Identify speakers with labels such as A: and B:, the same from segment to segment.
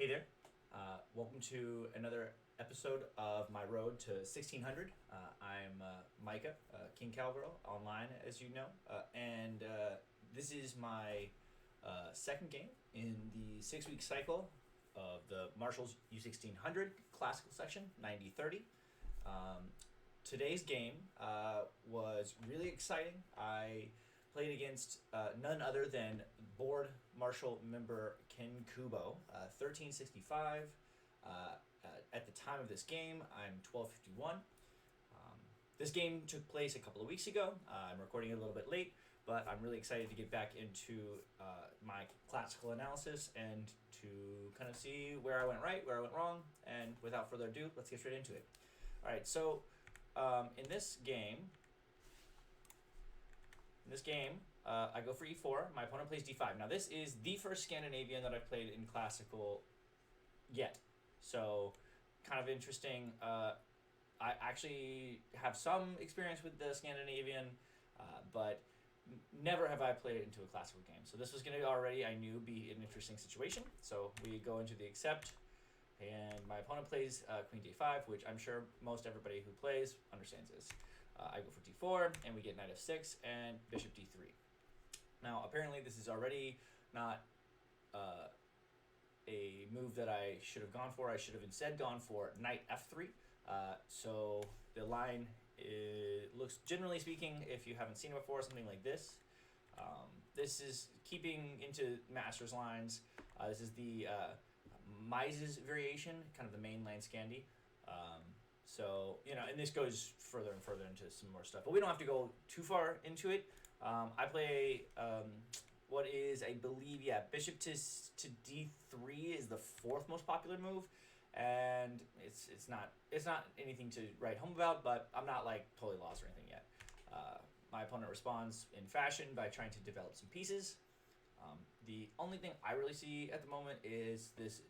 A: Hey there. Welcome to another episode of my road to 1600. I'm Micah, King Cowgirl, online as you know, and this is my second game in the 6-week cycle of the Marshall's U1600 classical section, 90-30. Today's game was really exciting. I played against none other than board Marshall member Ken Kubo, 1365. At the time of this game, I'm 1251. This game took place a couple of weeks ago. I'm recording it a little bit late, but I'm really excited to get back into my classical analysis and to kind of see where I went right, where I went wrong, and without further ado, let's get straight into it. All right, so in this game, I go for e4. My opponent plays d5. Now, this is the first Scandinavian that I've played in classical yet. So, kind of interesting. I actually have some experience with the Scandinavian, but never have I played it into a classical game. So this was going to already, I knew, be an interesting situation. So we go into the accept, and my opponent plays queen d5, which I'm sure most everybody who plays understands this. I go for d4, and we get knight f6 and bishop d3. Now, apparently, this is already not a move that I should have gone for. I should have instead gone for knight f3. So the line looks, generally speaking, if you haven't seen it before, something like this. This is keeping into master's lines. This is the Mises variation, kind of the mainland Scandi. So, and this goes further and further into some more stuff. But we don't have to go too far into it. I play what is, I believe, bishop to d3 is the fourth most popular move. And it's not anything to write home about, but I'm not like totally lost or anything yet. My opponent responds in fashion by trying to develop some pieces. The only thing I really see at the moment is this,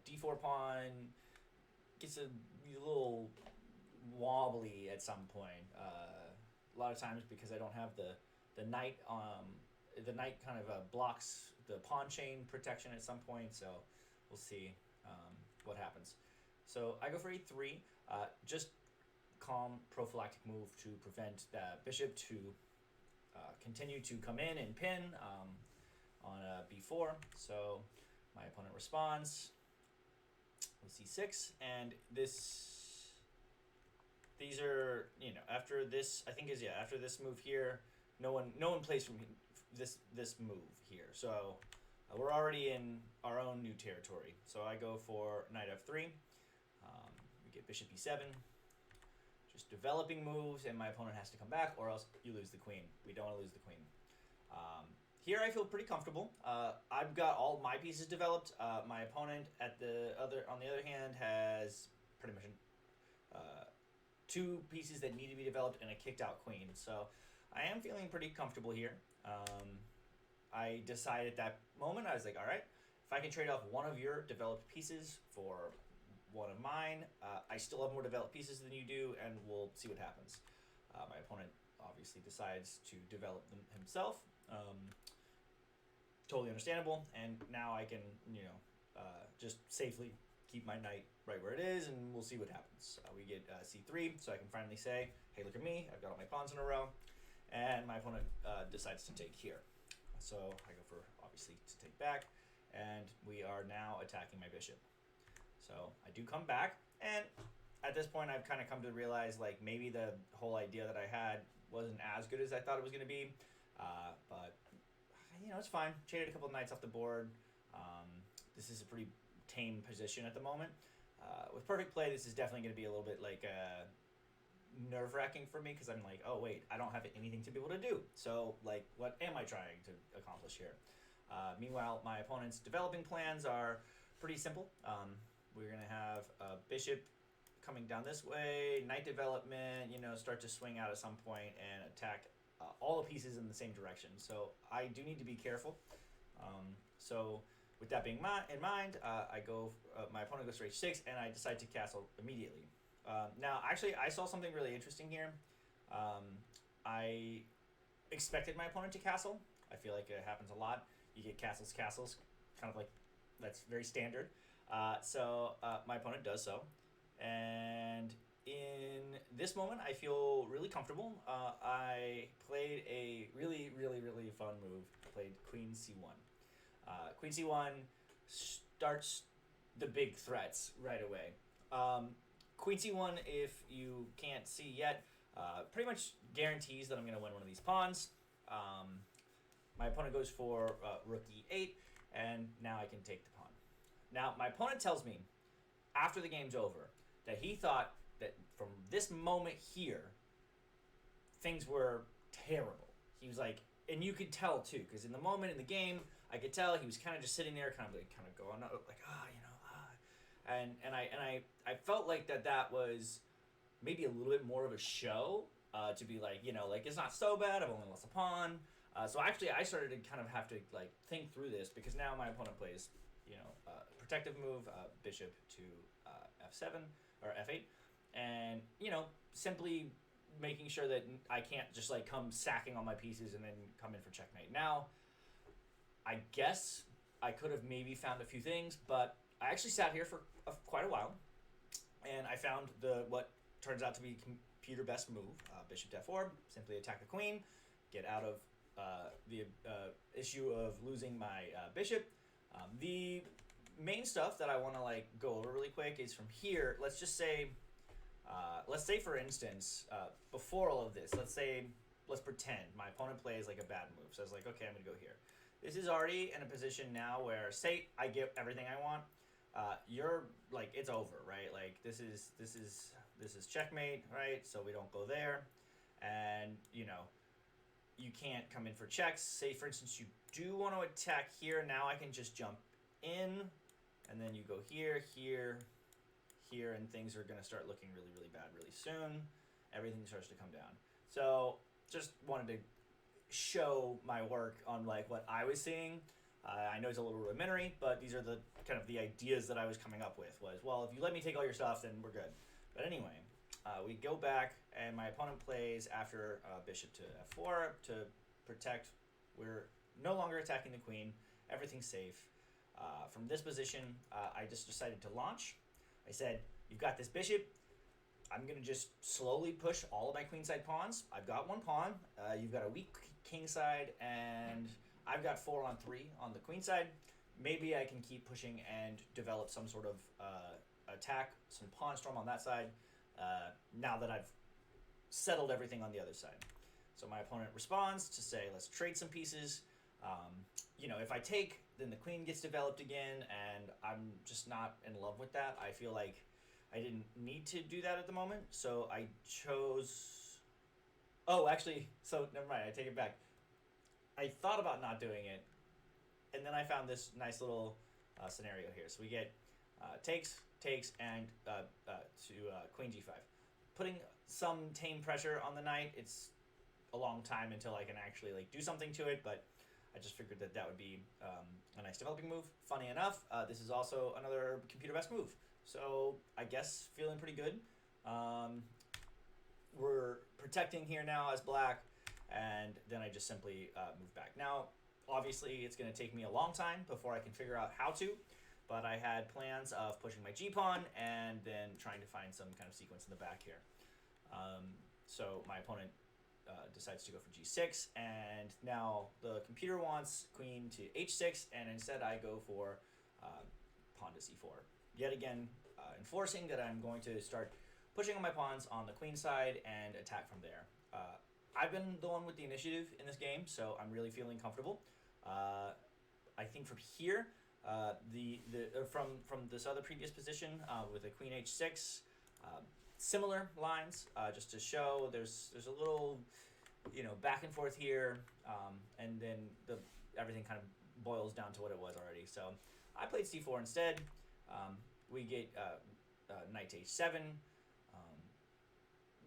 A: d4 pawn gets a little wobbly at some point. A lot of times because I don't have the knight. The knight kind of blocks the pawn chain protection at some point. So we'll see what happens. So I go for e3. Just calm prophylactic move to prevent the bishop to continue to come in and pin on b4. So my opponent responds with c6, and these are, after this, I think after this move here, no one plays from this move here. So we're already in our own new territory. So I go for knight f3. We get bishop e7. Just developing moves, and my opponent has to come back, or else you lose the queen. We don't want to lose the queen. Here I feel pretty comfortable. I've got all my pieces developed. My opponent on the other hand, has pretty much two pieces that need to be developed and a kicked out queen. So I am feeling pretty comfortable here. I decided at that moment, I was like, all right, if I can trade off one of your developed pieces for one of mine, I still have more developed pieces than you do, and we'll see what happens. My opponent obviously decides to develop them himself. Totally understandable, and now I can, just safely keep my knight right where it is, and we'll see what happens. We get c3, so I can finally say, hey, look at me, I've got all my pawns in a row, and my opponent decides to take here. So I go for, obviously, to take back, and we are now attacking my bishop. So I do come back, and at this point I've kind of come to realize, like, maybe the whole idea that I had wasn't as good as I thought it was going to be, but, it's fine. Traded a couple of knights off the board. This is a pretty tame position at the moment. With perfect play, this is definitely going to be a little bit, like, nerve-wracking for me, because I'm like, oh, wait, I don't have anything to be able to do. So, like, what am I trying to accomplish here? Meanwhile, my opponent's developing plans are pretty simple. We're going to have a bishop coming down this way, knight development, start to swing out at some point and attack all the pieces in the same direction. So I do need to be careful. So with that being in mind, I go. My opponent goes for h6, and I decide to castle immediately. Now, actually, I saw something really interesting here. I expected my opponent to castle. I feel like it happens a lot. You get castles, kind of like that's very standard. My opponent does so, and in this moment, I feel really comfortable. I played a really, really, really fun move. I played Queen C1. Queen C1 starts the big threats right away. Queen C1, if you can't see yet, pretty much guarantees that I'm going to win one of these pawns. My opponent goes for rook e8, and now I can take the pawn. Now, my opponent tells me after the game's over that he thought that from this moment here, things were terrible. He was like, and you could tell too, because in the moment in the game, I could tell he was kind of just sitting there, kind of going like and I felt like that was maybe a little bit more of a show, to be like, like it's not so bad. I've only lost a pawn. So actually, I started to kind of have to like think through this, because now my opponent plays, protective move, bishop to f7 or f8, and simply making sure that I can't just like come sacking on my pieces and then come in for checkmate. Now, I guess I could have maybe found a few things, but I actually sat here for quite a while, and I found what turns out to be computer best move, bishop to f4, simply attack the queen, get out of the issue of losing my bishop. The main stuff that I want to like go over really quick is from here. Let's say for instance, before all of this, let's pretend my opponent plays like a bad move. So I was like, okay, I'm gonna go here. This is already in a position now where, say I get everything I want, you're like, it's over, right? Like this is checkmate, right? So we don't go there, and you can't come in for checks. Say for instance you do want to attack here. Now I can just jump in, and then you go here, here, here, and things are gonna start looking really, really bad really soon. Everything starts to come down. So just wanted to show my work on like what I was seeing. I know it's a little rudimentary, but these are the kind of the ideas that I was coming up with. Was, well, if you let me take all your stuff, then we're good. But anyway, we go back, and my opponent plays after bishop to f4 to protect. We're no longer attacking the queen. Everything's safe. From this position, I just decided to launch. I said, you've got this bishop. I'm going to just slowly push all of my queenside pawns. I've got one pawn. You've got a weak kingside, and I've got 4 on 3 on the queenside. Maybe I can keep pushing and develop some sort of attack, some pawn storm on that side, now that I've settled everything on the other side. So my opponent responds to say, let's trade some pieces. If I take, then the queen gets developed again, and I'm just not in love with that. I feel like I didn't need to do that at the moment, so I chose... Oh, actually, so never mind, I take it back. I thought about not doing it, and then I found this nice little scenario here. So we get takes, and to queen g5. Putting some tame pressure on the knight. It's a long time until I can actually like do something to it, but I just figured that would be a nice developing move. Funny enough, this is also another computer best move. So I guess feeling pretty good. We're protecting here now as black, and then I just simply move back. Now, obviously, it's going to take me a long time before I can figure out how to, but I had plans of pushing my g-pawn and then trying to find some kind of sequence in the back here. So my opponent decides to go for g6, and now the computer wants queen to h6, and instead I go for pawn to c4. Yet again, enforcing that I'm going to start pushing on my pawns on the queen side and attack from there. I've been the one with the initiative in this game, so I'm really feeling comfortable. I think from here, from this other previous position with a queen h6, similar lines, just to show there's a little back and forth here, and then everything kind of boils down to what it was already. So I played c4 instead. We get knight to h7,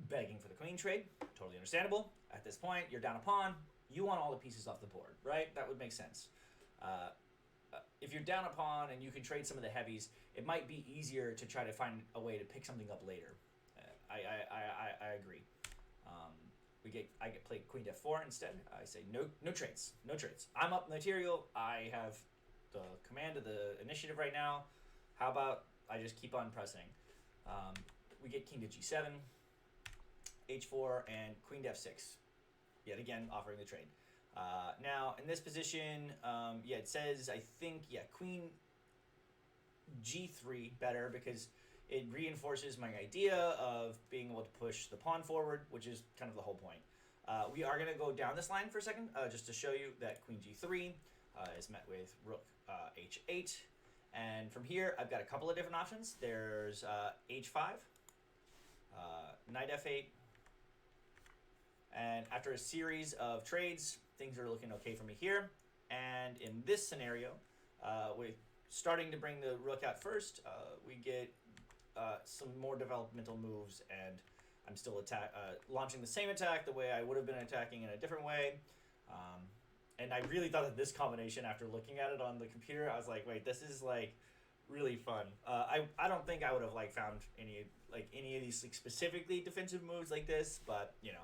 A: begging for the queen trade. Totally understandable. At this point, you're down a pawn. You want all the pieces off the board, right? That would make sense. If you're down a pawn and you can trade some of the heavies, it might be easier to try to find a way to pick something up later. I agree. I get played queen to f4 instead. I say no trades, no trades. I'm up material. I have the command of the initiative right now. how about I just keep on pressing? We get king to g7, h4, and queen to f6. Yet again, offering the trade. Now, in this position, yeah, it says, I think, yeah, queen g3 better because it reinforces my idea of being able to push the pawn forward, which is kind of the whole point. We are going to go down this line for a second, just to show you that queen g3 is met with rook h8. And from here, I've got a couple of different options. There's h5, knight f8, and after a series of trades, things are looking okay for me here. And in this scenario, with starting to bring the rook out first, we get some more developmental moves, and I'm still launching the same attack the way I would have been attacking in a different way. And I really thought that this combination, after looking at it on the computer, I was like, wait, this is like really fun. I don't think I would have like found any of these like specifically defensive moves like this, but you know,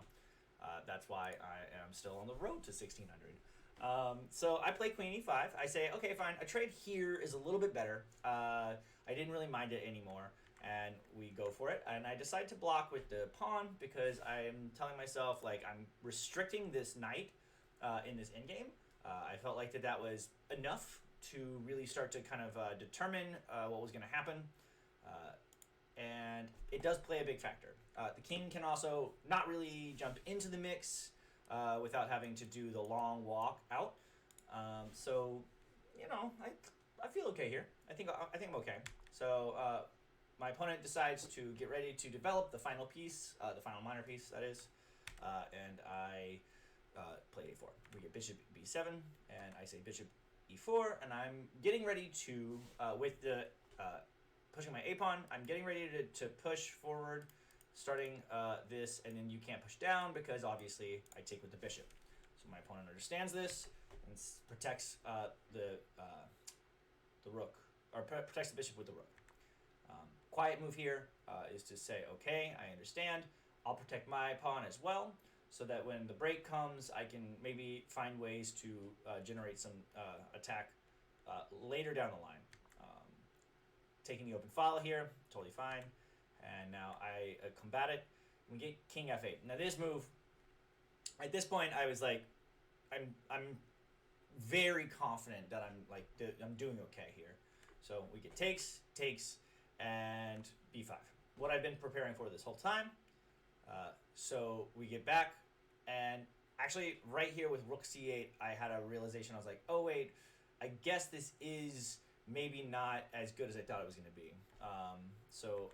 A: that's why I am still on the road to 1600. So I play queen e5. I say, okay, fine. A trade here is a little bit better. I didn't really mind it anymore, and we go for it. And I decide to block with the pawn because I'm telling myself like I'm restricting this knight in this endgame. I felt like that was enough to really start to kind of determine what was going to happen. And it does play a big factor. The king can also not really jump into the mix without having to do the long walk out. So, you know, I feel okay here. I think I'm okay. So my opponent decides to get ready to develop the final piece, the final minor piece, that is, and I play a4. We get bishop b7, and I say bishop e4, and I'm getting ready to, with the pushing my a-pawn, I'm getting ready to push forward, starting this, and then you can't push down because obviously I take with the bishop. So my opponent understands this and protects the rook, or protects the bishop with the rook. Quiet move here is to say, okay, I understand. I'll protect my pawn as well, so that when the break comes, I can maybe find ways to generate some attack later down the line. Taking the open file here, totally fine. And now I combat it. We get king f8. Now this move, at this point, I was like, I'm very confident that I'm doing okay here. So we get takes, and b5. What I've been preparing for this whole time. So we get back, and actually right here with rook c8, I had a realization. I was like, oh wait, I guess this is maybe not as good as I thought it was going to be. So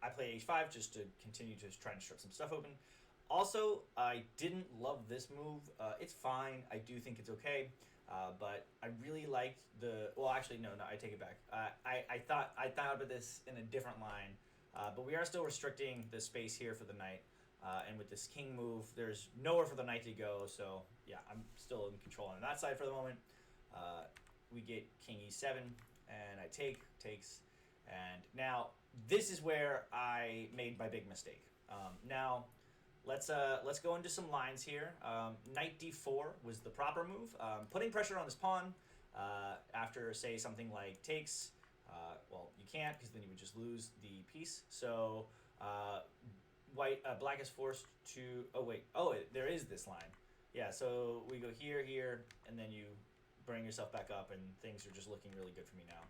A: I play h5 just to continue to try and strip some stuff open. Also, I didn't love this move. It's fine. I do think it's okay. But I really liked the... Well, actually, no, I take it back. I thought about this in a different line. But we are still restricting the space here for the knight. And with this king move, there's nowhere for the knight to go. So, yeah, I'm still in control on that side for the moment. We get king e7, and I takes. And now, this is where I made my big mistake. Now, let's go into some lines here. Knight d4 was the proper move. Putting pressure on this pawn after, say, something like takes. Well, you can't, because then you would just lose the piece. So, black is forced to... Oh, wait. Oh, there is this line. Yeah, so we go here, and then you bring yourself back up, and things are just looking really good for me now.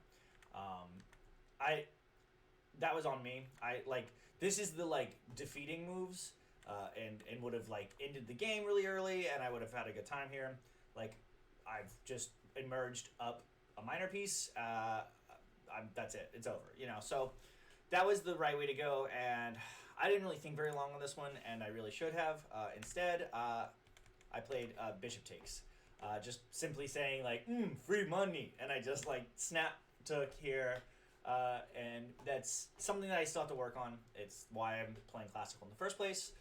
A: That was on me. This is the, defeating moves, and would have, ended the game really early, and I would have had a good time here. I've just emerged up a minor piece. That's it. It's over, So that was the right way to go, and I didn't really think very long on this one, and I really should have. Instead, I played bishop takes. Just simply saying, free money, and I just, snap took here, and that's something that I still have to work on. It's why I'm playing classical in the first place.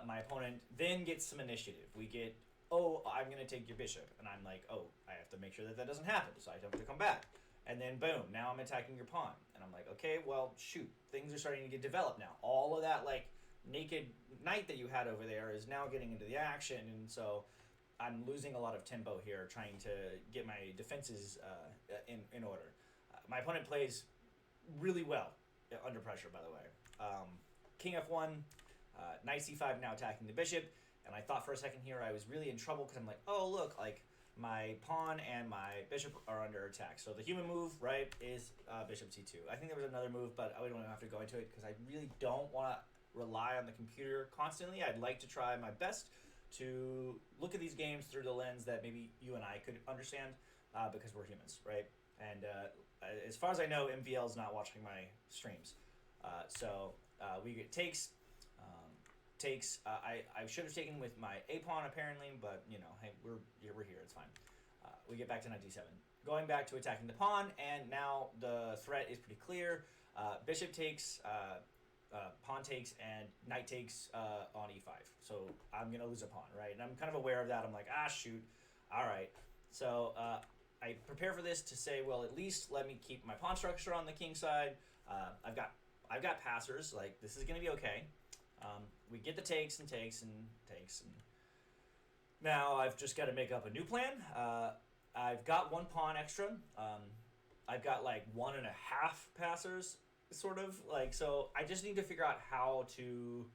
A: My opponent then gets some initiative. We get, oh, I'm going to take your bishop, and I'm like, oh, I have to make sure that doesn't happen, so I have to come back. And then, boom, now I'm attacking your pawn. And I'm like, okay, well, shoot, things are starting to get developed now. All of that, naked knight that you had over there is now getting into the action, and so I'm losing a lot of tempo here, trying to get my defenses in order. My opponent plays really well under pressure, by the way. King f1, knight c5 now attacking the bishop, and I thought for a second here I was really in trouble because I'm like, oh look, like my pawn and my bishop are under attack. So the human move, right, is bishop c2. I think there was another move, but I don't have to go into it because I really don't want to rely on the computer constantly. I'd like to try my best to look at these games through the lens that maybe you and I could understand because we're humans, right? And as far as I know, MVL is not watching my streams. So we get takes. I should have taken with my a pawn apparently, but you know, hey, we're here. It's fine. We get back to knight d7, going back to attacking the pawn, and now the threat is pretty clear. Bishop takes, pawn takes, and knight takes on e5. So I'm gonna lose a pawn, right? And I'm kind of aware of that. I'm like, shoot. All right. So I prepare for this to say, well, at least let me keep my pawn structure on the king side. I've got passers. Like this is gonna be okay. We get the takes and takes and takes, and now I've just got to make up a new plan. I've got one pawn extra. I've got like 1.5 passers, sort of like, so I just need to figure out how to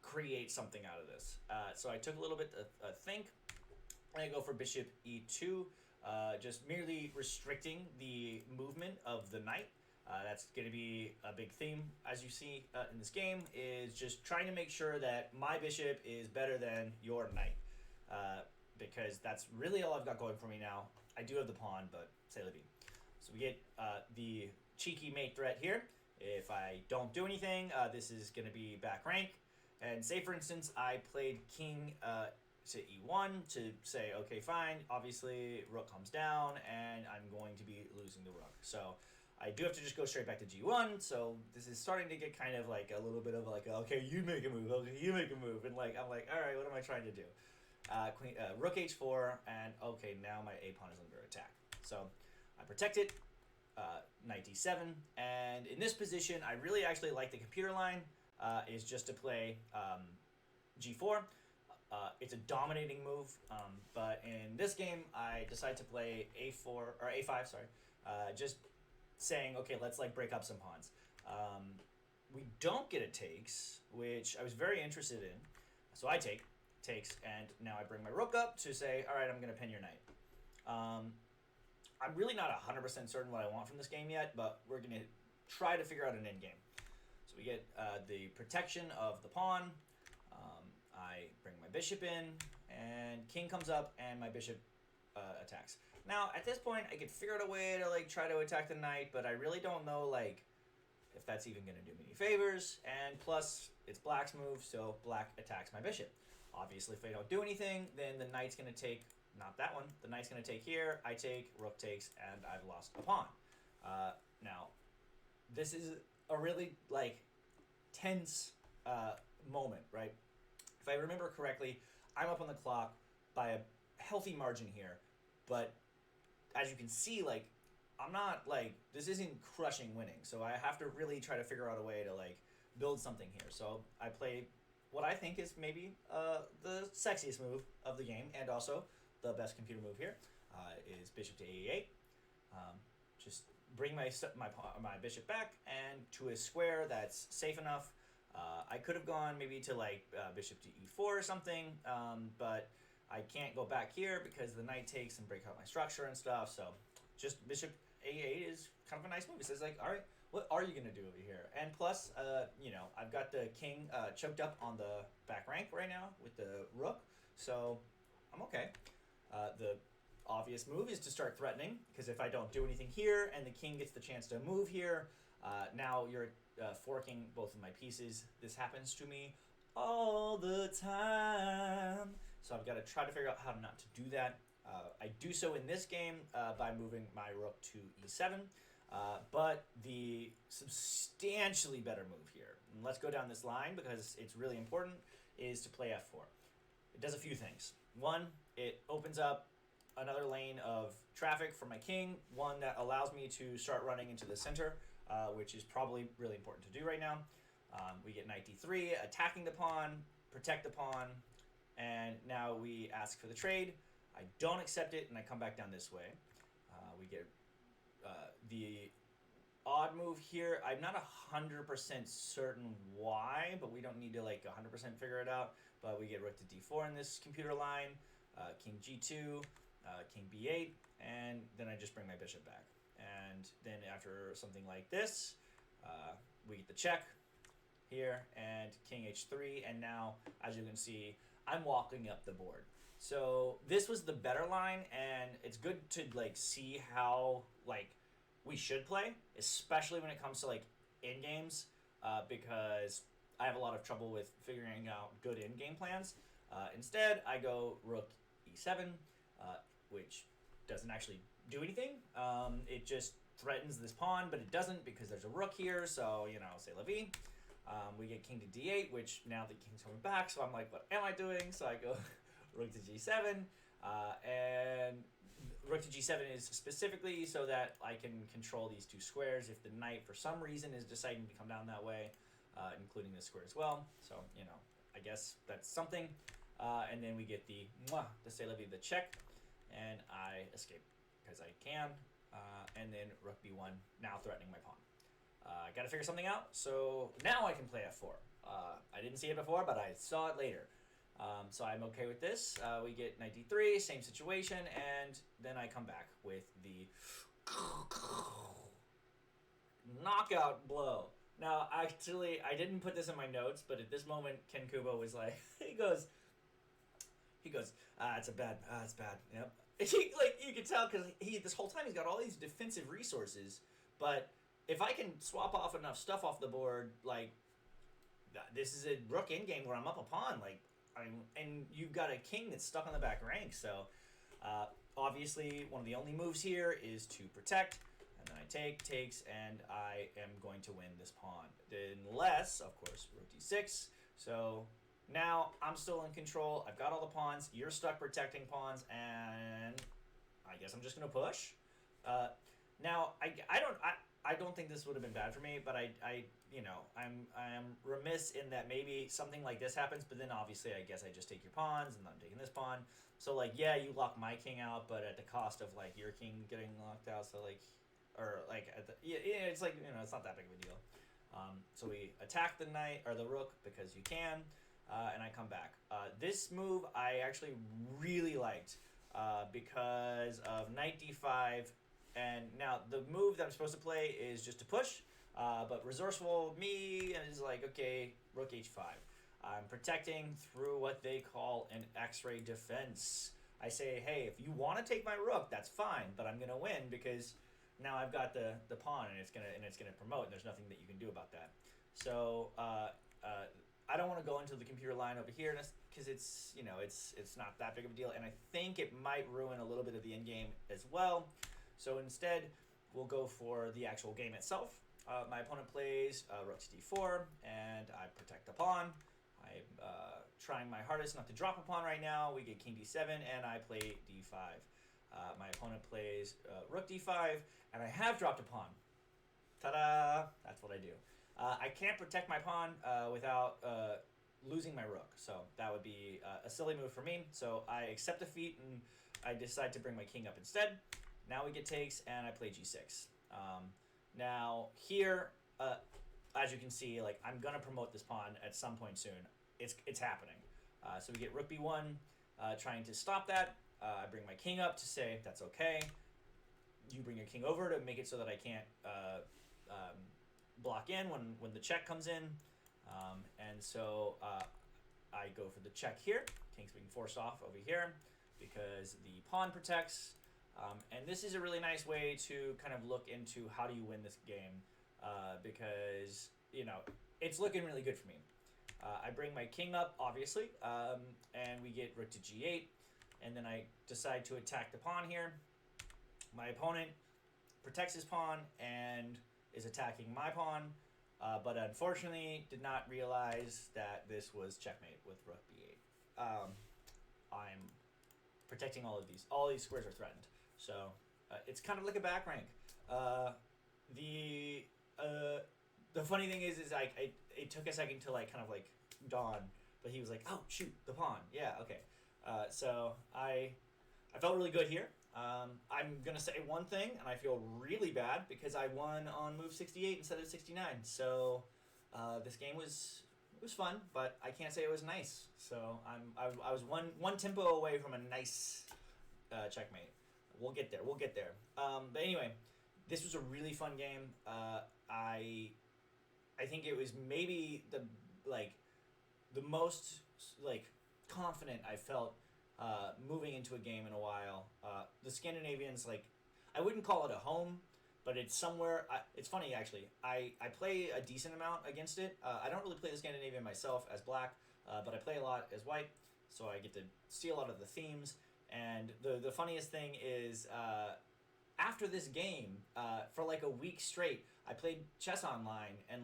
A: create something out of this. So I took a little bit to think. I go for bishop e2, just merely restricting the movement of the knight. That's going to be a big theme, as you see in this game, is just trying to make sure that my bishop is better than your knight, because that's really all I've got going for me now. I do have the pawn, but c'est la vie. So we get the cheeky mate threat here. If I don't do anything, this is going to be back rank. And say, for instance, I played king to e1 to say, okay, fine, obviously rook comes down, and I'm going to be losing the rook. So I do have to just go straight back to g1, so this is starting to get kind of like a little bit of like, okay, you make a move, okay, you make a move, and like, I'm like, all right, what am I trying to do? Rook h4, and okay, now my a pawn is under attack. So I protect it, knight d7, and in this position, I really actually like the computer line, is just to play g4. It's a dominating move, but in this game, I decide to play a4, or a5, sorry, just saying, okay, let's like break up some pawns. We don't get a takes, which I was very interested in. So I takes, and now I bring my rook up to say, all right, I'm going to pin your knight. I'm really not 100% certain what I want from this game yet, but we're going to try to figure out an end game. So we get the protection of the pawn. I bring my bishop in, and king comes up, and my bishop attacks. Now, at this point, I could figure out a way to like try to attack the knight, but I really don't know like if that's even going to do me any favors. And plus, it's black's move, so black attacks my bishop. Obviously, if I don't do anything, then the knight's going to take, not that one, the knight's going to take here, I take, rook takes, and I've lost a pawn. Now, this is a really like tense moment, right? If I remember correctly, I'm up on the clock by a healthy margin here, but as you can see, like, I'm not, like, this isn't crushing winning, so I have to really try to figure out a way to, like, build something here. So I play what I think is maybe the sexiest move of the game, and also the best computer move here, is bishop to a8. Just bring my bishop back, and to a square that's safe enough. I could have gone maybe to, like, bishop to e4 or something, but I can't go back here because the knight takes and break out my structure and stuff. So just bishop a8 is kind of a nice move. It says like, all right, what are you going to do over here? And plus, you know, I've got the king choked up on the back rank right now with the rook. So I'm okay. The obvious move is to start threatening, because if I don't do anything here and the king gets the chance to move here, now you're forking both of my pieces. This happens to me all the time. So I've got to try to figure out how not to do that. I do so in this game by moving my rook to e7, but the substantially better move here, and let's go down this line because it's really important, is to play f4. It does a few things. One, it opens up another lane of traffic for my king, one that allows me to start running into the center, which is probably really important to do right now. We get knight d3, attacking the pawn, protect the pawn, and now we ask for the trade. I don't accept it, and I come back down this way. We get the odd move here. I'm not 100% certain why, but we don't need to like 100% figure it out. But we get rook to d4 in this computer line, king g2, king b8, and then I just bring my bishop back. And then after something like this, we get the check here, and king h3, and now, as you can see, I'm walking up the board. So this was the better line, and it's good to like see how like we should play, especially when it comes to like in games, because I have a lot of trouble with figuring out good in game plans. Instead, I go rook e7, which doesn't actually do anything. It just threatens this pawn, but it doesn't because there's a rook here. So c'est la vie. We get king to d8, which now the king's coming back, so I'm like, what am I doing? So I go rook to g7, and rook to g7 is specifically so that I can control these two squares if the knight for some reason is deciding to come down that way, including this square as well. So I guess that's something. And then we get the c'est la vie, the check, and I escape because I can, and then rook b1, now threatening my pawn. I got to figure something out, so now I can play f4. I didn't see it before, but I saw it later. So I'm okay with this. We get knight d3, same situation, and then I come back with the knockout blow. Now, actually, I didn't put this in my notes, but at this moment, Ken Kubo was like, he goes, it's bad. Yep. You can tell because this whole time he's got all these defensive resources, but if I can swap off enough stuff off the board, like this is a rook in game where I'm up a pawn, and you've got a king that's stuck on the back rank. So obviously one of the only moves here is to protect, and then I takes, and I am going to win this pawn. Unless, of course, rook d6. So now I'm still in control. I've got all the pawns. You're stuck protecting pawns, and I guess I'm just gonna push. Now I don't think this would have been bad for me, but I'm remiss in that maybe something like this happens, but then obviously I guess I just take your pawns, and I'm taking this pawn. So yeah, you lock my king out, but at the cost of your king getting locked out. So it's it's not that big of a deal. So we attack the knight or the rook because you can, and I come back. This move I actually really liked because of knight d5. And now the move that I'm supposed to play is just to push, but resourceful me is like, okay, rook h5. I'm protecting through what they call an X-ray defense. I say, hey, if you want to take my rook, that's fine, but I'm gonna win because now I've got the pawn, and it's gonna promote, and there's nothing that you can do about that. So I don't want to go into the computer line over here because it's not that big of a deal, and I think it might ruin a little bit of the end game as well. So instead, we'll go for the actual game itself. My opponent plays rook to d4, and I protect the pawn. I'm trying my hardest not to drop a pawn right now. We get king d7, and I play d5. My opponent plays rook d5, and I have dropped a pawn. Ta-da! That's what I do. I can't protect my pawn without losing my rook, so that would be a silly move for me. So I accept defeat, and I decide to bring my king up instead. Now we get takes, and I play g6. Now here, as you can see, I'm gonna promote this pawn at some point soon. It's happening. So we get rook b1, trying to stop that. I bring my king up to say that's okay. You bring your king over to make it so that I can't block in when the check comes in. And so I go for the check here. King's being forced off over here because the pawn protects. And this is a really nice way to kind of look into how do you win this game, because it's looking really good for me. I bring my king up, obviously, and we get rook to g8, and then I decide to attack the pawn here. My opponent protects his pawn and is attacking my pawn, but unfortunately did not realize that this was checkmate with rook b8. I'm protecting all of these. All these squares are threatened. So it's kind of like a back rank. The funny thing is it took a second to kind of dawn, but he was like, oh shoot, the pawn. Yeah, okay. So I felt really good here. I'm gonna say one thing, and I feel really bad because I won on move 68 instead of 69. So this game was fun, but I can't say it was nice. So I was one tempo away from a nice checkmate. We'll get there. We'll get there. But anyway, this was a really fun game. I think it was maybe the most confident I felt moving into a game in a while. The Scandinavians, I wouldn't call it a home, but it's somewhere. It's funny actually. I play a decent amount against it. I don't really play the Scandinavian myself as black, but I play a lot as white, so I get to see a lot of the themes. And the funniest thing is, after this game, for like a week straight, I played chess online, and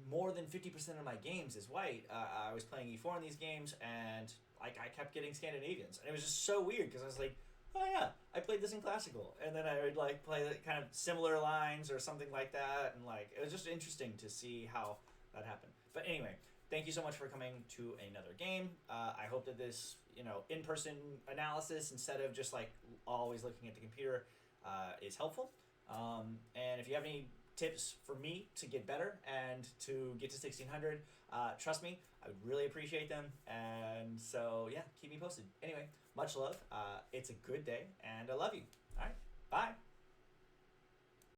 A: more than 50% of my games is white. I was playing E4 in these games, and I kept getting Scandinavians, and it was just so weird because I was like, oh yeah, I played this in classical, and then I would play kind of similar lines or something like that, and it was just interesting to see how that happened. But anyway, thank you so much for coming to another game. I hope that this in-person analysis instead of just always looking at the computer is helpful. And if you have any tips for me to get better and to get to 1600, trust me, I would really appreciate them. And so yeah, keep me posted. Anyway, much love. It's a good day, and I love you. All right, bye.